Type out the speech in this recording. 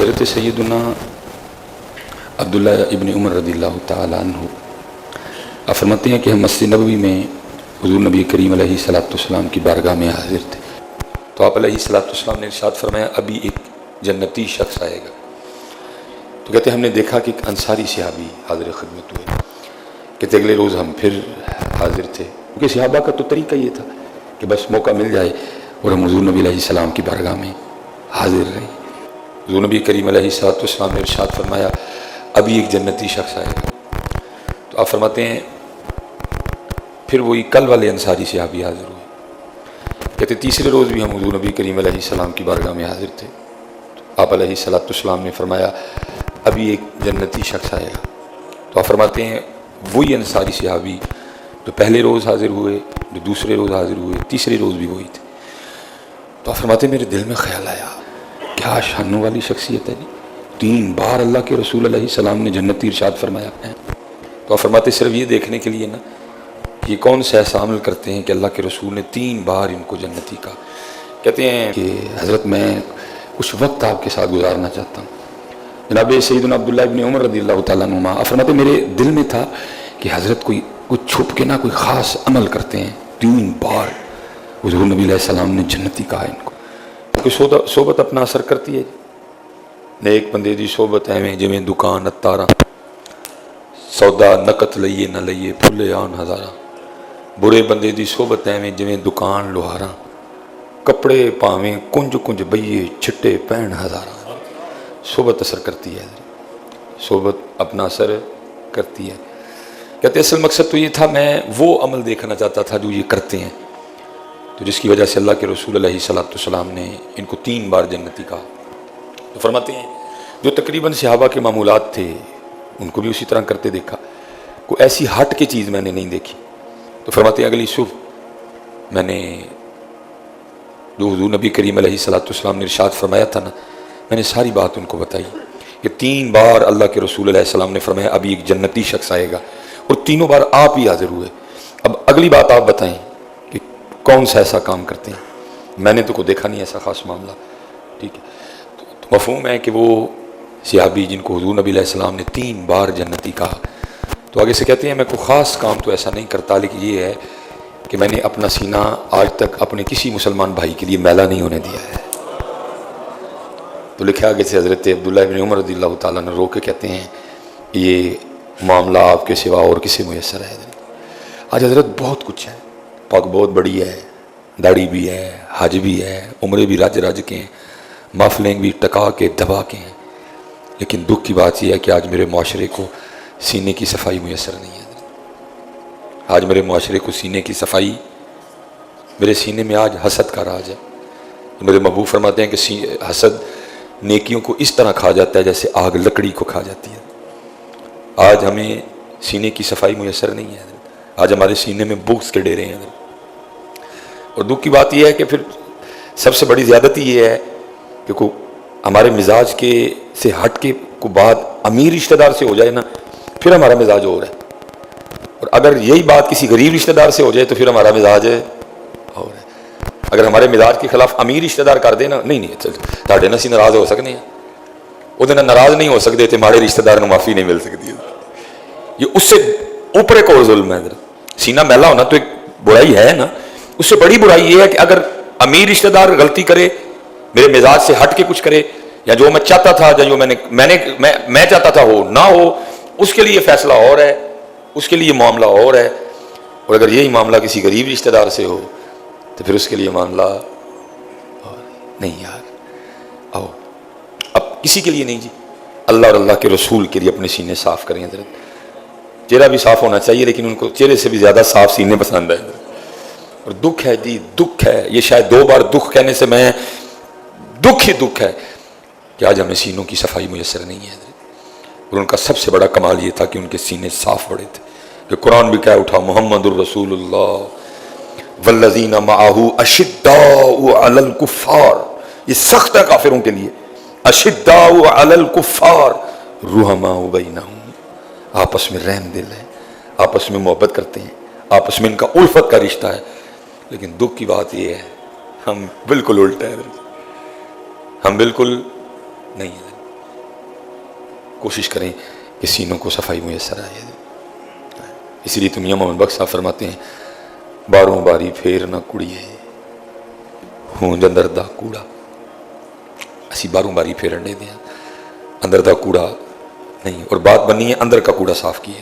حضرت سیدنا عبداللہ ابن عمر رضی اللہ تعالیٰ عنہ آپ فرماتے ہیں کہ ہم مسجد نبوی میں حضور نبی کریم علیہ الصلوۃ والسلام کی بارگاہ میں حاضر تھے، تو آپ علیہ الصلوۃ والسلام نے ارشاد فرمایا ابھی ایک جنتی شخص آئے گا۔ تو کہتے ہیں ہم نے دیکھا کہ ایک انصاری صحابی حاضر خدمت ہوئے، کہتے اگلے روز ہم پھر حاضر تھے، کیونکہ صحابہ کا تو طریقہ یہ تھا کہ بس موقع مل جائے اور ہم حضور نبی علیہ السلام کی بارگاہ میں حاضر رہیں۔ حضور نبی کریم علیہ الصلوۃ والسلام نے ارشاد فرمایا ابھی ایک جنتی شخص آئے گا۔ تو آپ فرماتے ہیں پھر وہی کل والے انصاری صحابی حاضر ہوئے، کہتے تیسرے روز بھی ہم حضور نبی کریم علیہ السلام کی بارگاہ میں حاضر تھے، تو آپ علیہ الصلوۃ والسلام نے فرمایا ابھی ایک جنتی شخص آئے گا۔ تو آپ فرماتے ہیں وہی انصاری صحابی جو پہلے روز حاضر ہوئے، جو دوسرے روز حاضر ہوئے، تیسرے روز بھی وہی تھے۔ تو آپ فرماتے ہیں میرے دل میں خیال آیا کیا شانوں والی شخصیت ہے، 3 بار اللہ کے رسول علیہ السلام نے جنتی ارشاد فرمایا ہے۔ تو آپ فرماتے صرف یہ دیکھنے کے لیے نا یہ کون سا ایسا عمل کرتے ہیں کہ اللہ کے رسول نے 3 بار ان کو جنتی کہا۔ کہتے ہیں کہ حضرت میں کچھ وقت آپ کے ساتھ گزارنا چاہتا ہوں۔ جناب سیدنا عبداللہ ابن عمر رضی اللہ تعالیٰ عنہ آپ فرماتے میرے دل میں تھا کہ حضرت کوئی چھپ کے نہ کوئی خاص عمل کرتے ہیں، 3 بار حضور نبی علیہ السلام نے جنتی کہا ان کو، کیونکہ صحبت اپنا اثر کرتی ہے۔ نیک بندے دی صحبت ایویں جویں دکان اتارا، سودا نقد لئیے نہ لئیے پھلے آن ہزارا۔ برے بندے دی صحبت ایویں جویں دکان لوہارا، کپڑے پاویں کنج کنج بئیے چھٹے پہن ہزارا۔ صحبت اثر کرتی ہے، صحبت اپنا اثر کرتی ہے۔ کہتے اصل مقصد تو یہ تھا میں وہ عمل دیکھنا چاہتا تھا جو یہ کرتے ہیں، تو جس کی وجہ سے اللہ کے رسول علیہ الصلوۃ والسلام نے ان کو 3 بار جنتی کہا۔ تو فرماتے ہیں جو تقریباً صحابہ کے معمولات تھے ان کو بھی اسی طرح کرتے دیکھا، کوئی ایسی ہٹ کی چیز میں نے نہیں دیکھی۔ تو فرماتے ہیں اگلی صبح میں نے جو حضور نبی کریم علیہ الصلوۃ والسلام نے ارشاد فرمایا تھا نا، میں نے ساری بات ان کو بتائی کہ 3 بار اللہ کے رسول علیہ السلام نے فرمایا ابھی ایک جنتی شخص آئے گا، اور تینوں بار آپ ہی حاضر ہوئے۔ اب اگلی بات آپ بتائیں کہ کون سا ایسا کام کرتے ہیں، میں نے تو کوئی دیکھا نہیں ایسا خاص معاملہ، ٹھیک ہے۔ تو مفہوم ہے کہ وہ صحابی جن کو حضور نبی علیہ السلام نے 3 بار جنتی کہا، تو آگے سے کہتے ہیں میں کوئی خاص کام تو ایسا نہیں کرتا، لیکن یہ ہے کہ میں نے اپنا سینہ آج تک اپنے کسی مسلمان بھائی کے لیے میلا نہیں ہونے دیا ہے۔ تو لکھا آگے سے حضرت عبداللہ ابن عمر رضی اللہ تعالیٰ نے رو کے کہتے ہیں یہ معاملہ آپ کے سوا اور کسی میسر ہے۔ آج حضرت بہت کچھ ہے، پاک بہت بڑی ہے، داڑھی بھی ہے، حج بھی ہے، عمرے بھی رج رج کے ہیں، محفلیں بھی ٹکا کے دبا کے ہیں، لیکن دکھ کی بات یہ ہے کہ آج میرے معاشرے کو سینے کی صفائی میسر نہیں ہے۔ آج میرے معاشرے کو سینے کی صفائی، میرے سینے میں آج حسد کا راج ہے۔ میرے محبوب فرماتے ہیں کہ حسد نیکیوں کو اس طرح کھا جاتا ہے جیسے آگ لکڑی کو کھا جاتی ہے۔ آج ہمیں سینے کی صفائی میسر نہیں ہے، آج ہمارے سینے میں بغض کے ڈیرے ہیں۔ اور دکھ کی بات یہ ہے کہ پھر سب سے بڑی زیادتی یہ ہے کہ ہمارے مزاج کے سے ہٹ کے کو بات امیر رشتہ دار سے ہو جائے نا، پھر ہمارا مزاج اور ہے، اور اگر یہی بات کسی غریب رشتہ دار سے ہو جائے تو پھر ہمارا مزاج اور ہے۔ اگر ہمارے مزاج کے خلاف امیر رشتہ دار کر دے نا، نہیں تاڑے نہ سی ناراض ہو سکنے ہیں، وہ ناراض نہیں ہو سکتے تو ہمارے رشتہ دار کو معافی نہیں مل سکتی۔ یہ اس سے اوپر ایک اور ظلم ہے۔ سینہ میلا ہونا تو ایک برائی ہے نا، اس سے بڑی برائی یہ ہے کہ اگر امیر رشتہ دار غلطی کرے، میرے مزاج سے ہٹ کے کچھ کرے، یا جو میں چاہتا تھا یا جو میں چاہتا تھا ہو نہ ہو، اس کے لیے فیصلہ اور ہے، اس کے لیے معاملہ اور ہے۔ اور اگر یہی معاملہ کسی غریب رشتہ دار سے ہو تو پھر اس کے لیے معاملہ اور نہیں۔ یار آؤ اب کسی کے لیے نہیں جی، اللہ اور اللہ کے رسول کے لیے اپنے سینے صاف کریں۔ حضرت چہرہ بھی صاف ہونا چاہیے، لیکن ان کو چہرے سے بھی زیادہ صاف سینے پسند ہے۔ اور دکھ ہے جی، دکھ ہے، یہ شاید 2 بار دکھ کہنے سے میں دکھ ہی دکھ ہے کہ آج ہمیں سینوں کی صفائی میسر نہیں ہے۔ اور ان کا سب سے بڑا کمال یہ تھا کہ ان کے سینے صاف بڑے تھے، کہ قرآن بھی کہہ اٹھا محمد الرسول اللہ والذین معہ اشداء علی الکفار، یہ سخت ہے کافروں کے لیے، اشداء علی الکفار رحماء بینہم، آپس میں رحم دل ہے، آپس میں محبت کرتے ہیں، آپس میں ان کا الفت کا رشتہ ہے۔ لیکن دکھ کی بات یہ ہے ہم بالکل الٹا ہے، ہم بالکل نہیں ہیں۔ کوشش کریں کہ سینوں کو صفائی میسر آئے. اسی لیے تو میاں محمد بخش صاحب فرماتے ہیں باروں باری پھیر نہ کڑیے ہوں اندر دا کوڑا. اسی باروں باری پھیرنے دیں اندر دا کوڑا نہیں. اور بات بنی ہے اندر کا کوڑا صاف کیے.